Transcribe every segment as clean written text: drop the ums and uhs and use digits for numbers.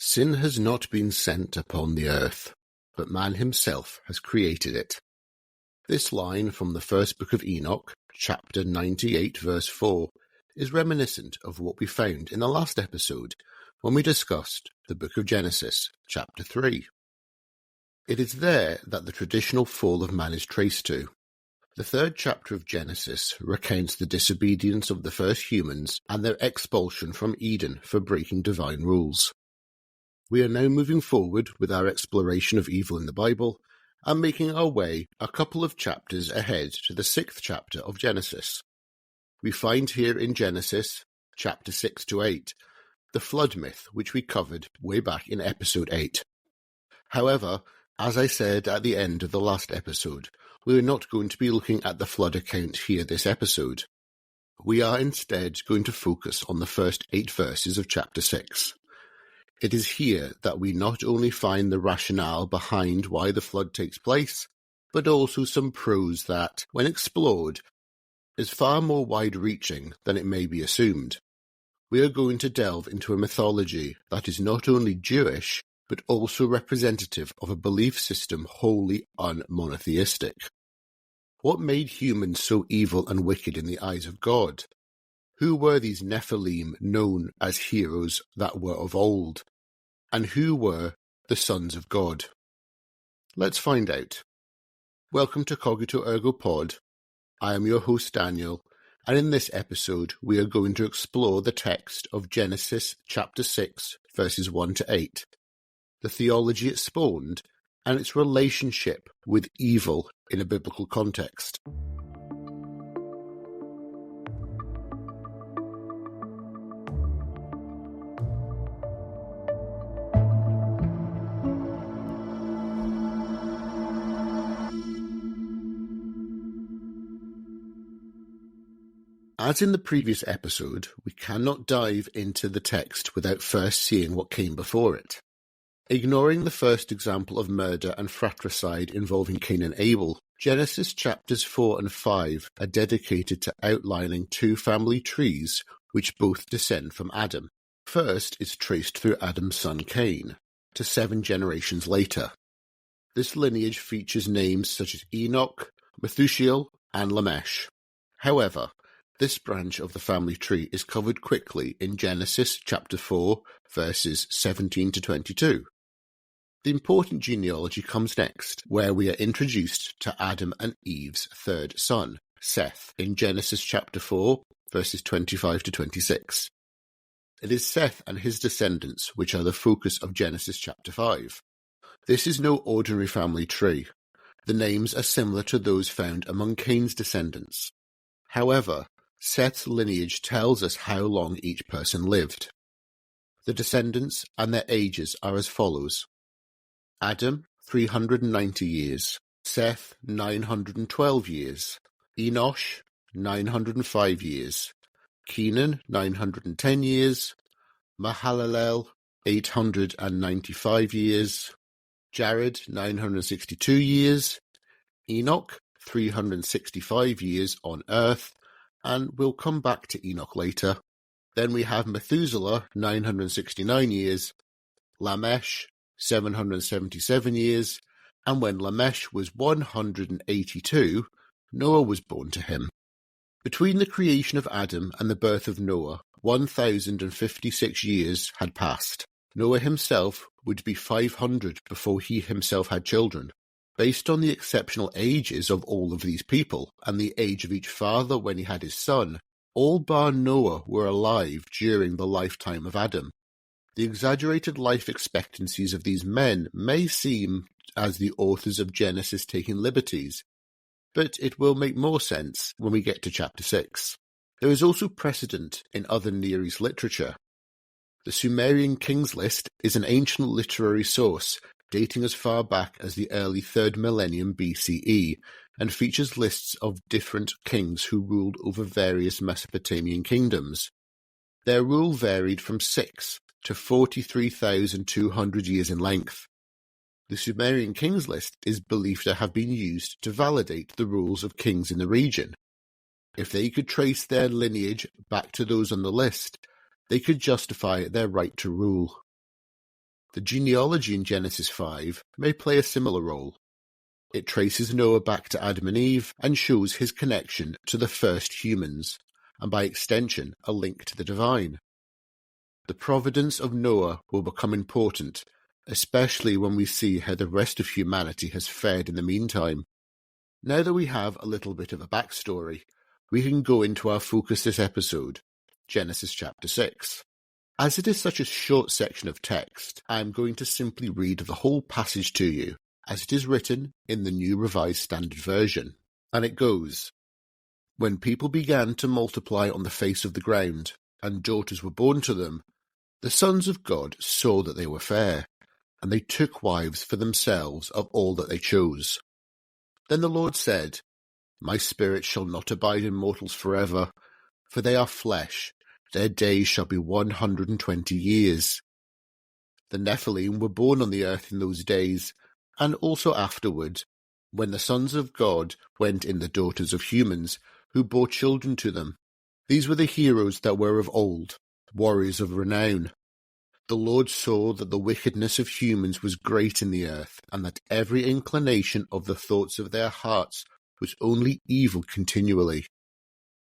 Sin has not been sent upon the earth, but man himself has created it. This line from the first book of Enoch, chapter 98, verse 4, is reminiscent of what we found in the last episode when we discussed the book of Genesis, chapter 3. It is there that the traditional fall of man is traced to. The third chapter of Genesis recounts the disobedience of the first humans and their expulsion from Eden for breaking divine rules. We are now moving forward with our exploration of evil in the Bible and making our way a couple of chapters ahead to the sixth chapter of Genesis. We find here in Genesis, chapter 6 to 8, the flood myth which we covered way back in episode 8. However, as I said at the end of the last episode, we are not going to be looking at the flood account here this episode. We are instead going to focus on the first 8 verses of chapter 6. It is here that we not only find the rationale behind why the flood takes place, but also some prose that, when explored, is far more wide-reaching than it may be assumed. We are going to delve into a mythology that is not only Jewish, but also representative of a belief system wholly unmonotheistic. What made humans so evil and wicked in the eyes of God? Who were these nephilim known as heroes that were of old? And who were the sons of God? Let's find out. Welcome to Cogito Ergo Pod. I am your host Daniel, and in this episode we are going to explore the text of Genesis chapter 6 verses 1 to 8, the theology it spawned, and its relationship with evil in a biblical context. As in the previous episode, we cannot dive into the text without first seeing what came before it. Ignoring the first example of murder and fratricide involving Cain and Abel, Genesis chapters 4 and 5 are dedicated to outlining 2 family trees which both descend from Adam. First is traced through Adam's son Cain, to 7 generations later. This lineage features names such as Enoch, Methuselah, and Lamech. However, this branch of the family tree is covered quickly in Genesis chapter 4, verses 17 to 22. The important genealogy comes next, where we are introduced to Adam and Eve's third son, Seth, in Genesis chapter 4, verses 25 to 26. It is Seth and his descendants which are the focus of Genesis chapter 5. This is no ordinary family tree. The names are similar to those found among Cain's descendants. However, Seth's lineage tells us how long each person lived. The descendants and their ages are as follows. Adam, 390 years. Seth, 912 years. Enosh, 905 years. Kenan, 910 years. Mahalalel, 895 years. Jared, 962 years. Enoch, 365 years on earth, and we'll come back to Enoch later. Then we have Methuselah, 969 years, Lamech, 777 years, and when Lamech was 182, Noah was born to him. Between the creation of Adam and the birth of Noah, 1,056 years had passed. Noah himself would be 500 before he himself had children. Based on the exceptional ages of all of these people, and the age of each father when he had his son, all bar Noah were alive during the lifetime of Adam. The exaggerated life expectancies of these men may seem as the authors of Genesis taking liberties, but it will make more sense when we get to chapter 6. There is also precedent in other Near East literature. The Sumerian Kings List is an ancient literary source dating as far back as the early 3rd millennium BCE, and features lists of different kings who ruled over various Mesopotamian kingdoms. Their rule varied from 6 to 43,200 years in length. The Sumerian Kings List is believed to have been used to validate the rules of kings in the region. If they could trace their lineage back to those on the list, they could justify their right to rule. The genealogy in Genesis 5 may play a similar role. It traces Noah back to Adam and Eve and shows his connection to the first humans, and by extension, a link to the divine. The providence of Noah will become important, especially when we see how the rest of humanity has fared in the meantime. Now that we have a little bit of a backstory, we can go into our focus this episode, Genesis chapter 6. As it is such a short section of text, I am going to simply read the whole passage to you, as it is written in the New Revised Standard Version. And it goes, "When people began to multiply on the face of the ground, and daughters were born to them, the sons of God saw that they were fair, and they took wives for themselves of all that they chose. Then the Lord said, My spirit shall not abide in mortals forever, for they are flesh, their days shall be 120 years. The nephilim were born on the earth in those days, and also afterward, when the sons of God went in the daughters of humans, who bore children to them. These were the heroes that were of old, warriors of renown. The Lord saw that the wickedness of humans was great in the earth, and that every inclination of the thoughts of their hearts was only evil continually.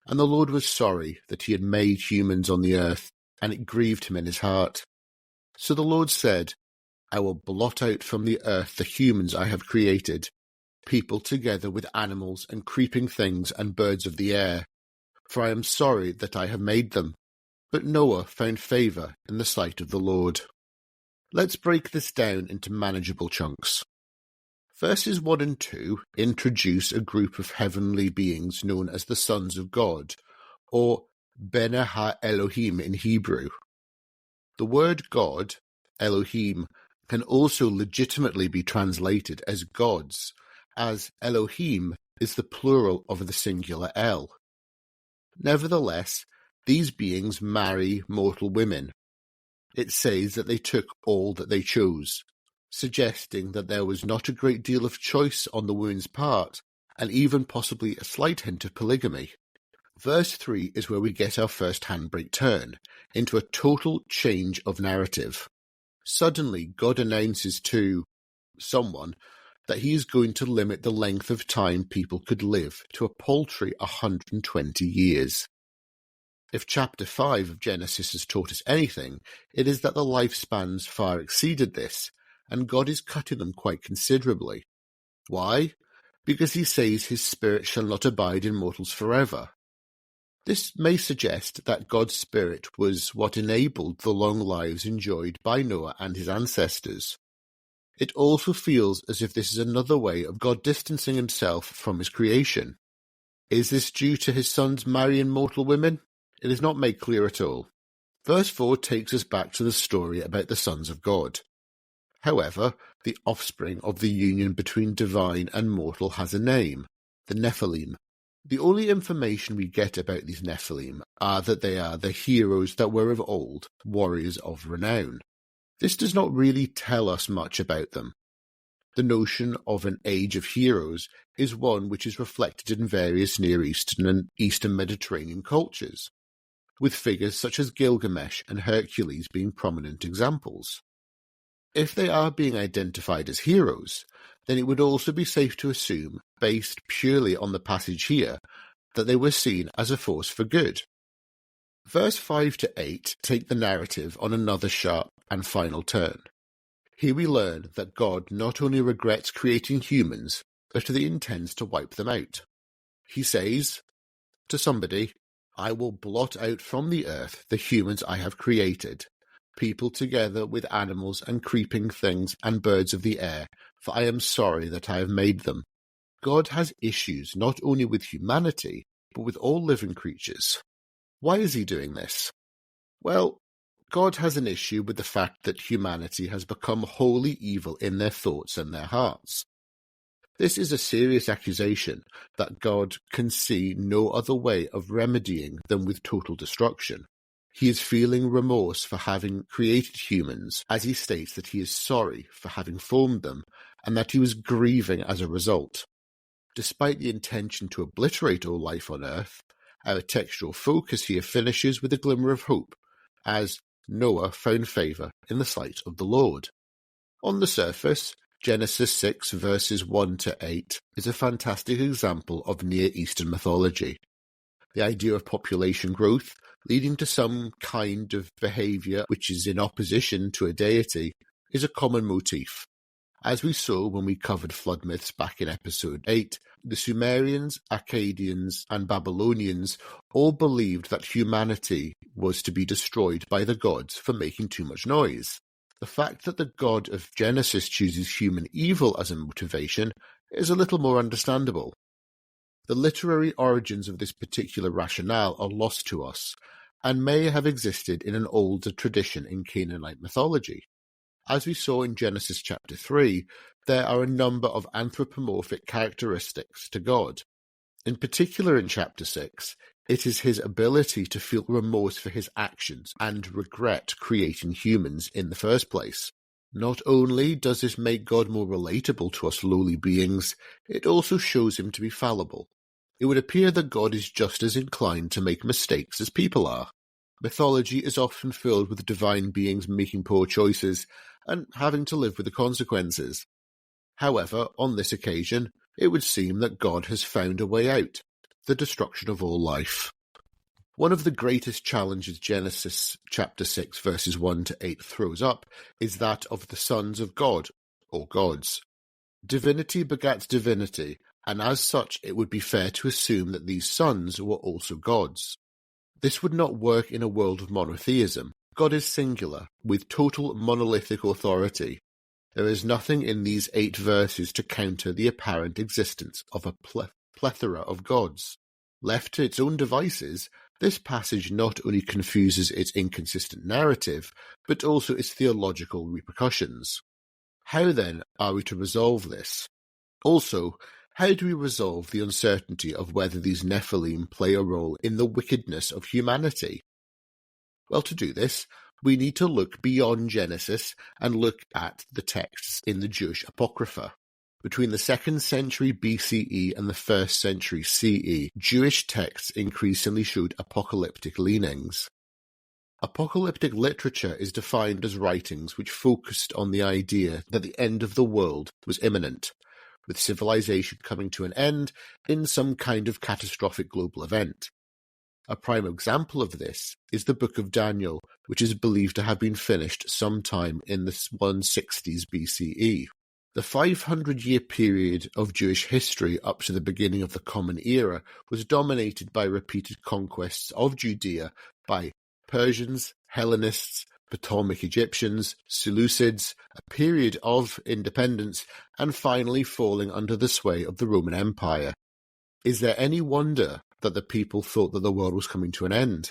And the Lord was sorry that he had made humans on the earth, and it grieved him in his heart. So the Lord said, I will blot out from the earth the humans I have created, people together with animals and creeping things and birds of the air, for I am sorry that I have made them. But Noah found favour in the sight of the Lord." Let's break this down into manageable chunks. Verses 1 and 2 introduce a group of heavenly beings known as the sons of God, or Bene ha-Elohim in Hebrew. The word God, Elohim, can also legitimately be translated as gods, as Elohim is the plural of the singular El. Nevertheless, these beings marry mortal women. It says that they took all that they chose, suggesting that there was not a great deal of choice on the woman's part, and even possibly a slight hint of polygamy. Verse 3 is where we get our first handbrake turn, into a total change of narrative. Suddenly, God announces to someone that he is going to limit the length of time people could live to a paltry 120 years. If chapter 5 of Genesis has taught us anything, it is that the lifespans far exceeded this, and God is cutting them quite considerably. Why? Because he says his spirit shall not abide in mortals forever. This may suggest that God's spirit was what enabled the long lives enjoyed by Noah and his ancestors. It also feels as if this is another way of God distancing himself from his creation. Is this due to his sons marrying mortal women? It is not made clear at all. Verse 4 takes us back to the story about the sons of God. However, the offspring of the union between divine and mortal has a name, the nephilim. The only information we get about these nephilim are that they are the heroes that were of old, warriors of renown. This does not really tell us much about them. The notion of an age of heroes is one which is reflected in various Near Eastern and Eastern Mediterranean cultures, with figures such as Gilgamesh and Hercules being prominent examples. If they are being identified as heroes, then it would also be safe to assume, based purely on the passage here, that they were seen as a force for good. Verse 5 to 8 take the narrative on another sharp and final turn. Here we learn that God not only regrets creating humans, but that he intends to wipe them out. He says to somebody, I will blot out from the earth the humans I have created, people together with animals and creeping things and birds of the air, for I am sorry that I have made them. God has issues not only with humanity, but with all living creatures. Why is he doing this? Well, God has an issue with the fact that humanity has become wholly evil in their thoughts and their hearts. This is a serious accusation that God can see no other way of remedying than with total destruction. He is feeling remorse for having created humans, as he states that he is sorry for having formed them, and that he was grieving as a result. Despite the intention to obliterate all life on earth, our textual focus here finishes with a glimmer of hope, as Noah found favour in the sight of the Lord. On the surface, Genesis 6 verses 1 to 8 is a fantastic example of Near Eastern mythology. The idea of population growth leading to some kind of behaviour which is in opposition to a deity is a common motif. As we saw when we covered flood myths back in episode 8, the Sumerians, Akkadians, and Babylonians all believed that humanity was to be destroyed by the gods for making too much noise. The fact that the God of Genesis chooses human evil as a motivation is a little more understandable. The literary origins of this particular rationale are lost to us, and may have existed in an older tradition in Canaanite mythology. As we saw in Genesis chapter 3, there are a number of anthropomorphic characteristics to God. In particular in chapter 6, it is his ability to feel remorse for his actions and regret creating humans in the first place. Not only does this make God more relatable to us lowly beings, it also shows him to be fallible. It would appear that God is just as inclined to make mistakes as people are. Mythology is often filled with divine beings making poor choices and having to live with the consequences. However, on this occasion, it would seem that God has found a way out, the destruction of all life. One of the greatest challenges Genesis chapter 6 verses 1 to 8 throws up is that of the sons of God, or gods. Divinity begats divinity, and as such it would be fair to assume that these sons were also gods. This would not work in a world of monotheism. God is singular, with total monolithic authority. There is nothing in these 8 verses to counter the apparent existence of a plethora of gods. Left to its own devices, this passage not only confuses its inconsistent narrative, but also its theological repercussions. How then are we to resolve this? Also, how do we resolve the uncertainty of whether these nephilim play a role in the wickedness of humanity? Well, to do this, we need to look beyond Genesis and look at the texts in the Jewish Apocrypha. Between the 2nd century BCE and the 1st century CE, Jewish texts increasingly showed apocalyptic leanings. Apocalyptic literature is defined as writings which focused on the idea that the end of the world was imminent, with civilization coming to an end in some kind of catastrophic global event. A prime example of this is the Book of Daniel, which is believed to have been finished sometime in the 160s BCE. The 500-year period of Jewish history up to the beginning of the Common Era was dominated by repeated conquests of Judea by Persians, Hellenists, Ptolemaic Egyptians, Seleucids, a period of independence, and finally falling under the sway of the Roman Empire. Is there any wonder that the people thought that the world was coming to an end?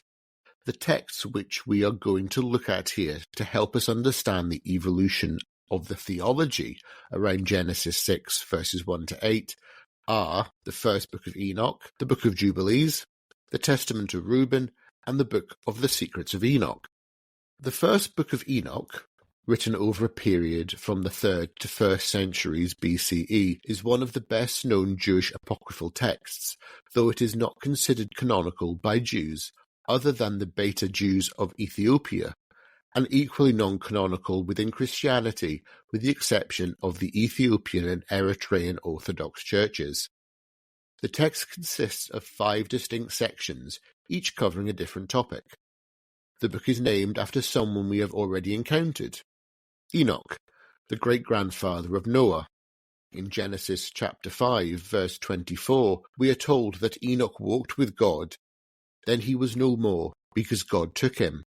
The texts which we are going to look at here to help us understand the evolution of the theology around Genesis 6 verses 1 to 8 are the first book of Enoch, the book of Jubilees, the Testament of Reuben, and the book of the Secrets of Enoch. The first book of Enoch, written over a period from the 3rd to 1st centuries BCE, is one of the best-known Jewish apocryphal texts, though it is not considered canonical by Jews other than the Beta Jews of Ethiopia, and equally non-canonical within Christianity, with the exception of the Ethiopian and Eritrean Orthodox churches. The text consists of 5 distinct sections, each covering a different topic. The book is named after someone we have already encountered, Enoch, the great-grandfather of Noah. In Genesis chapter 5, verse 24, we are told that Enoch walked with God. Then he was no more, because God took him.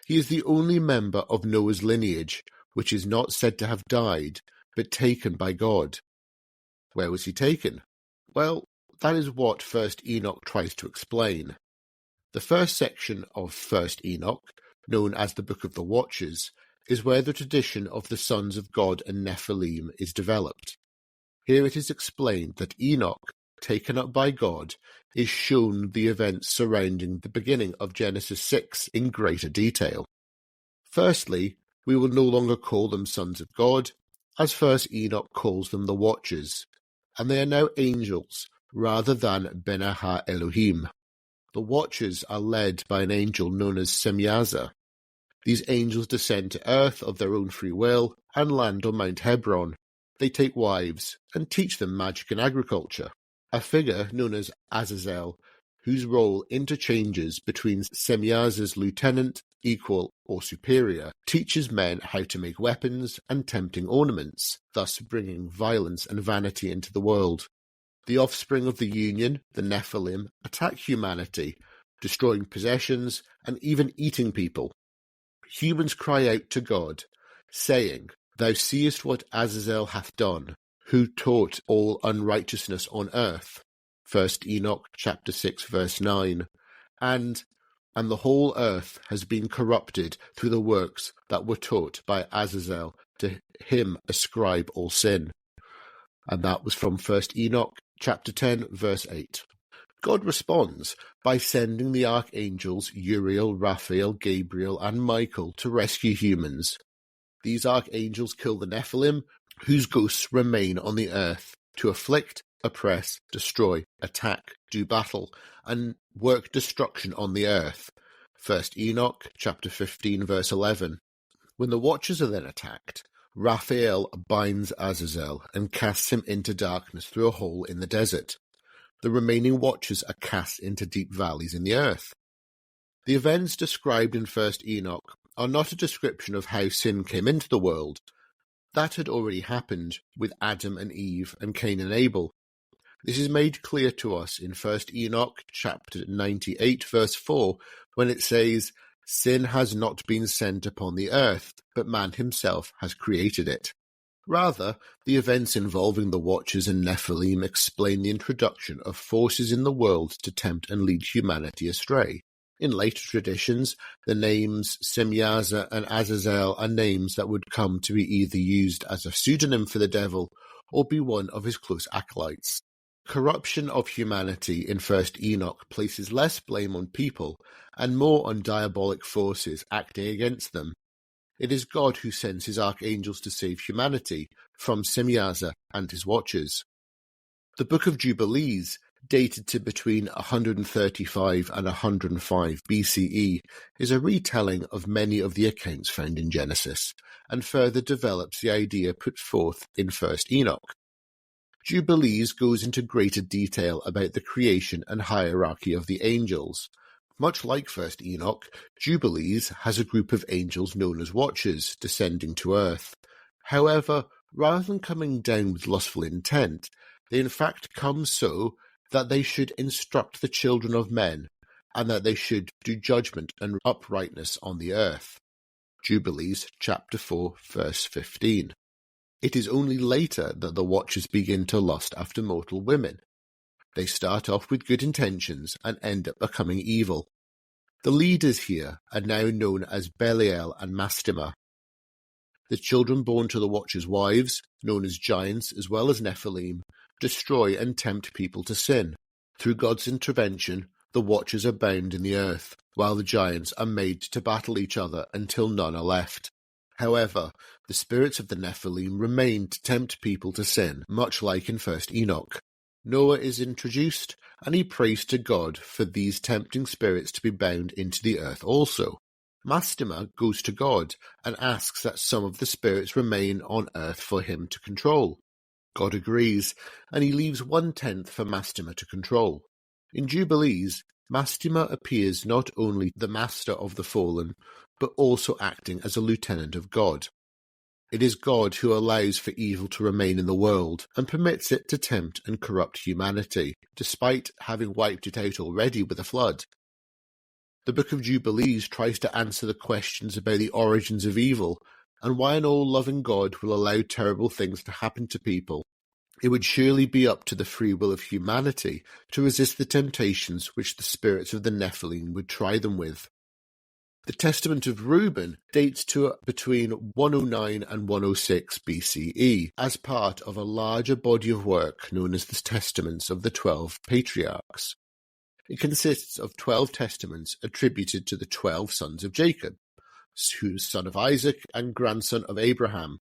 He is the only member of Noah's lineage which is not said to have died, but taken by God. Where was he taken? Well, that is what 1st Enoch tries to explain. The first section of 1st Enoch, known as the Book of the Watchers, is where the tradition of the sons of God and Nephilim is developed. Here it is explained that Enoch, taken up by God, is shown the events surrounding the beginning of Genesis 6 in greater detail. Firstly, we will no longer call them sons of God, as 1st Enoch calls them the Watchers, and they are now angels rather than Bene Ha-Elohim. The Watchers are led by an angel known as Semyaza. These angels descend to earth of their own free will and land on Mount Hebron. They take wives and teach them magic and agriculture. A figure known as Azazel, whose role interchanges between Semyaza's lieutenant, equal, or superior, teaches men how to make weapons and tempting ornaments, thus bringing violence and vanity into the world. The offspring of the union, the Nephilim, attack humanity, destroying possessions and even eating people. Humans cry out to God, saying, "Thou seest what Azazel hath done, who taught all unrighteousness on earth." 1 Enoch chapter 6 verse 9. And the whole earth has been corrupted through the works that were taught by Azazel. To him ascribe all sin. And that was from 1 Enoch chapter 10 verse 8. God responds by sending the archangels Uriel, Raphael, Gabriel, and Michael to rescue humans. These archangels kill the Nephilim, whose ghosts remain on the earth, to afflict, oppress, destroy, attack, do battle, and work destruction on the earth. 1 Enoch chapter 15 verse 11. When the Watchers are then attacked, Raphael binds Azazel and casts him into darkness through a hole in the desert. The remaining Watchers are cast into deep valleys in the earth. The events described in 1 Enoch are not a description of how sin came into the world. That had already happened with Adam and Eve and Cain and Abel. This is made clear to us in 1 Enoch chapter 98 verse 4, when it says, "Sin has not been sent upon the earth, but man himself has created it." Rather, the events involving the Watchers and Nephilim explain the introduction of forces in the world to tempt and lead humanity astray. In later traditions, the names Semyaza and Azazel are names that would come to be either used as a pseudonym for the devil or be one of his close acolytes. Corruption of humanity in 1 Enoch places less blame on people and more on diabolic forces acting against them. It is God who sends his archangels to save humanity from Semyaza and his Watchers. The Book of Jubilees, dated to between 135 and 105 BCE, is a retelling of many of the accounts found in Genesis, and further develops the idea put forth in 1 Enoch. Jubilees goes into greater detail about the creation and hierarchy of the angels. Much like 1 Enoch, Jubilees has a group of angels known as Watchers descending to earth. However, rather than coming down with lustful intent, they in fact come so that they should instruct the children of men, and that they should do judgment and uprightness on the earth. Jubilees chapter 4 verse 15. It is only later that the Watchers begin to lust after mortal women. They start off with good intentions and end up becoming evil. The leaders here are now known as Belial and Mastema. The children born to the Watchers' wives, known as giants as well as Nephilim, destroy and tempt people to sin. Through God's intervention, the Watchers are bound in the earth, while the giants are made to battle each other until none are left. However, the spirits of the Nephilim remain to tempt people to sin, much like in 1 Enoch. Noah is introduced, and he prays to God for these tempting spirits to be bound into the earth also. Mastema goes to God and asks that some of the spirits remain on earth for him to control. God agrees, and he leaves 1/10 for Mastema to control. In Jubilees, Mastema appears not only the master of the fallen, but also acting as a lieutenant of God. It is God who allows for evil to remain in the world and permits it to tempt and corrupt humanity, despite having wiped it out already with a flood. The Book of Jubilees tries to answer the questions about the origins of evil and why an all-loving God will allow terrible things to happen to people. It would surely be up to the free will of humanity to resist the temptations which the spirits of the Nephilim would try them with. The Testament of Reuben dates to between 109 and 106 BCE as part of a larger body of work known as the Testaments of the 12 Patriarchs. It consists of 12 testaments attributed to the 12 sons of Jacob, who is son of Isaac and grandson of Abraham.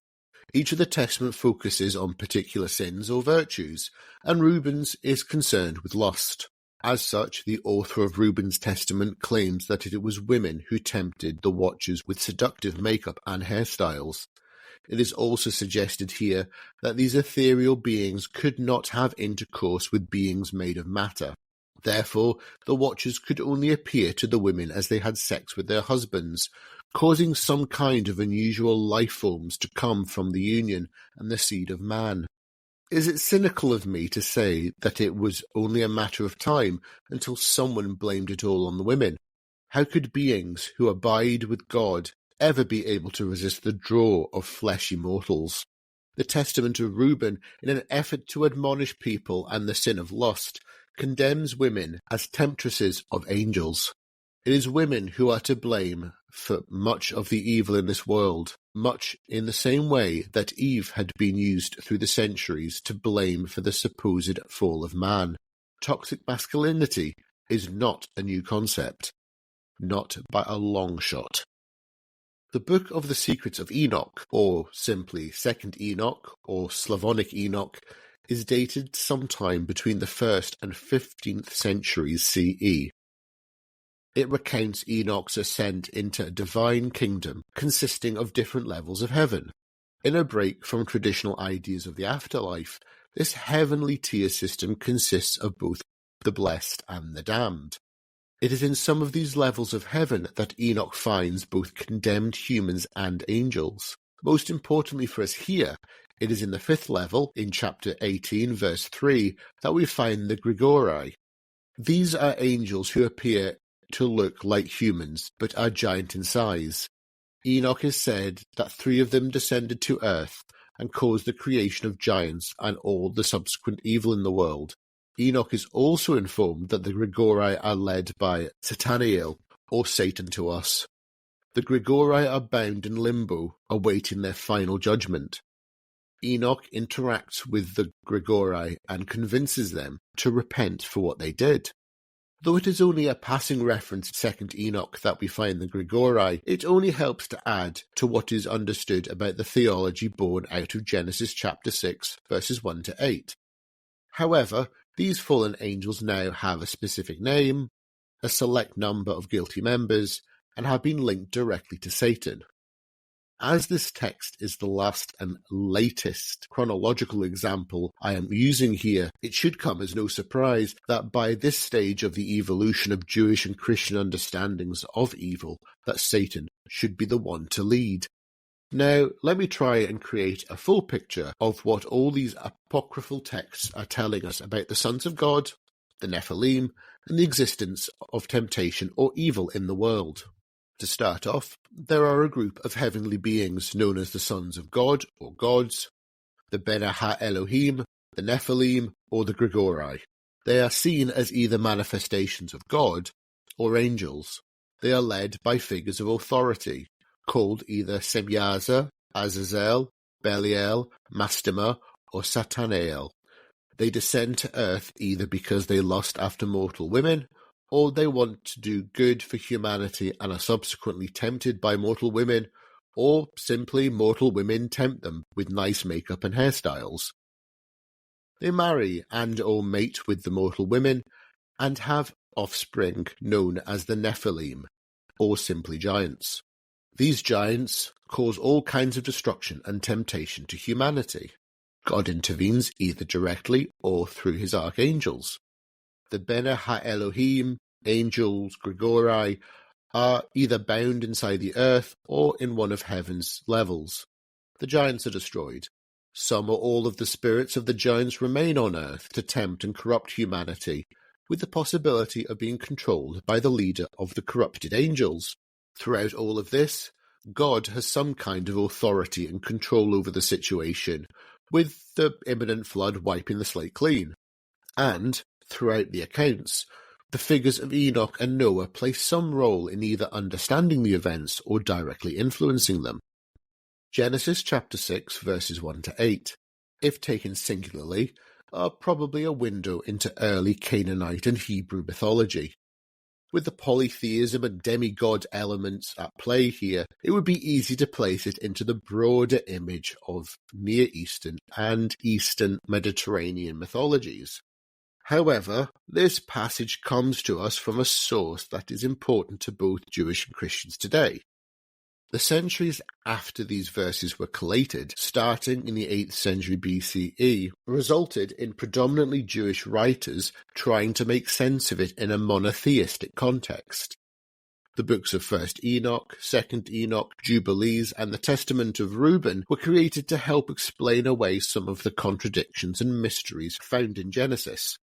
Each of the testament focuses on particular sins or virtues, and Reuben's is concerned with lust. As such, the author of Reuben's Testament claims that it was women who tempted the watchers with seductive makeup and hairstyles. It is also suggested here that these ethereal beings could not have intercourse with beings made of matter. Therefore, the watchers could only appear to the women as they had sex with their husbands, causing some kind of unusual life forms to come from the union and the seed of man. Is it cynical of me to say that it was only a matter of time until someone blamed it all on the women? How could beings who abide with God ever be able to resist the draw of fleshy mortals? The Testament of Reuben, in an effort to admonish people and the sin of lust, condemns women as temptresses of angels. It is women who are to blame for much of the evil in this world, much in the same way that Eve had been used through the centuries to blame for the supposed fall of man. Toxic masculinity is not a new concept, not by a long shot. The Book of the Secrets of Enoch, or simply 2nd Enoch, or Slavonic Enoch, is dated sometime between the 1st and 15th centuries CE. It recounts Enoch's ascent into a divine kingdom consisting of different levels of heaven. In a break from traditional ideas of the afterlife, this heavenly tier system consists of both the blessed and the damned. It is in some of these levels of heaven that Enoch finds both condemned humans and angels. Most importantly for us here, it is in the 5th level, in chapter 18, verse 3, that we find the Grigori. These are angels who appear to look like humans, but are giant in size. Enoch is said that 3 of them descended to earth and caused the creation of giants and all the subsequent evil in the world. Enoch is also informed that the Grigori are led by Satanael, or Satan to us. The Grigori are bound in limbo, awaiting their final judgment. Enoch interacts with the Grigori and convinces them to repent for what they did. Though it is only a passing reference to 2nd Enoch that we find the Grigori, it only helps to add to what is understood about the theology born out of Genesis chapter 6, verses 1 to 8. However, these fallen angels now have a specific name, a select number of guilty members, and have been linked directly to Satan. As this text is the last and latest chronological example I am using here, it should come as no surprise that by this stage of the evolution of Jewish and Christian understandings of evil, that Satan should be the one to lead. Now, let me try and create a full picture of what all these apocryphal texts are telling us about the sons of God, the nephilim, and the existence of temptation or evil in the world. To start off, there are a group of heavenly beings known as the sons of God or gods, the Bene Ha-Elohim, the Nephilim, or the Grigori. They are seen as either manifestations of God or angels. They are led by figures of authority, called either Semyaza, Azazel, Belial, Mastema, or Satanael. They descend to earth either because they lust after mortal women, or they want to do good for humanity and are subsequently tempted by mortal women, or simply mortal women tempt them with nice makeup and hairstyles. They marry and or mate with the mortal women and have offspring known as the Nephilim, or simply giants. These giants cause all kinds of destruction and temptation to humanity. God intervenes either directly or through his archangels. The Bene Ha-Elohim, angels, Grigori, are either bound inside the earth or in one of heaven's levels. The giants are destroyed. Some or all of the spirits of the giants remain on earth to tempt and corrupt humanity, with the possibility of being controlled by the leader of the corrupted angels. Throughout all of this, God has some kind of authority and control over the situation, with the imminent flood wiping the slate clean. And, throughout the accounts, the figures of Enoch and Noah play some role in either understanding the events or directly influencing them. Genesis chapter 6 verses 1 to 8, if taken singularly, are probably a window into early Canaanite and Hebrew mythology. With the polytheism and demigod elements at play here, it would be easy to place it into the broader image of Near Eastern and Eastern Mediterranean mythologies. However, this passage comes to us from a source that is important to both Jewish and Christians today. The centuries after these verses were collated, starting in the 8th century BCE, resulted in predominantly Jewish writers trying to make sense of it in a monotheistic context. The books of 1st Enoch, 2nd Enoch, Jubilees, and the Testament of Reuben were created to help explain away some of the contradictions and mysteries found in Genesis.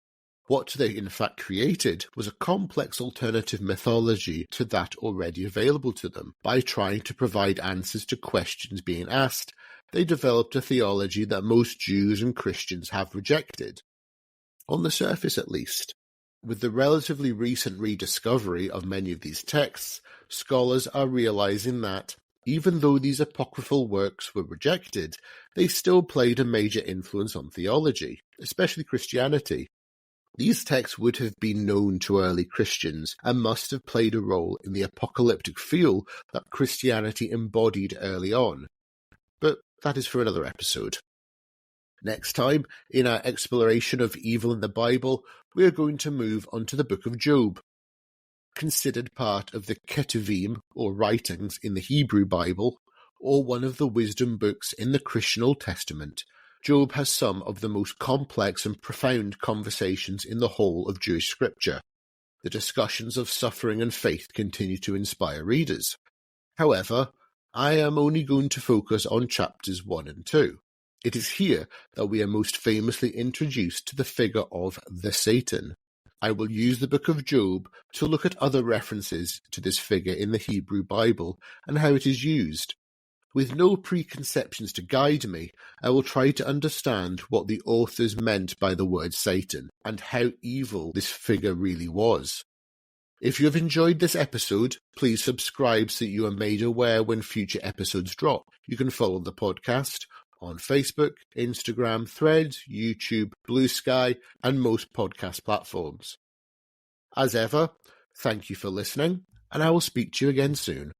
What they in fact created was a complex alternative mythology to that already available to them. By trying to provide answers to questions being asked, they developed a theology that most Jews and Christians have rejected. On the surface at least. With the relatively recent rediscovery of many of these texts, scholars are realizing that, even though these apocryphal works were rejected, they still played a major influence on theology, especially Christianity. These texts would have been known to early Christians and must have played a role in the apocalyptic feel that Christianity embodied early on. But that is for another episode. Next time, in our exploration of evil in the Bible, we are going to move on to the book of Job. Considered part of the Ketuvim, or writings in the Hebrew Bible, or one of the wisdom books in the Christian Old Testament, Job has some of the most complex and profound conversations in the whole of Jewish scripture. The discussions of suffering and faith continue to inspire readers. However, I am only going to focus on chapters 1 and 2. It is here that we are most famously introduced to the figure of the Satan. I will use the book of Job to look at other references to this figure in the Hebrew Bible and how it is used. With no preconceptions to guide me, I will try to understand what the authors meant by the word Satan and how evil this figure really was. If you have enjoyed this episode, please subscribe so that you are made aware when future episodes drop. You can follow the podcast on Facebook, Instagram, Threads, YouTube, Blue Sky, and most podcast platforms. As ever, thank you for listening, and I will speak to you again soon.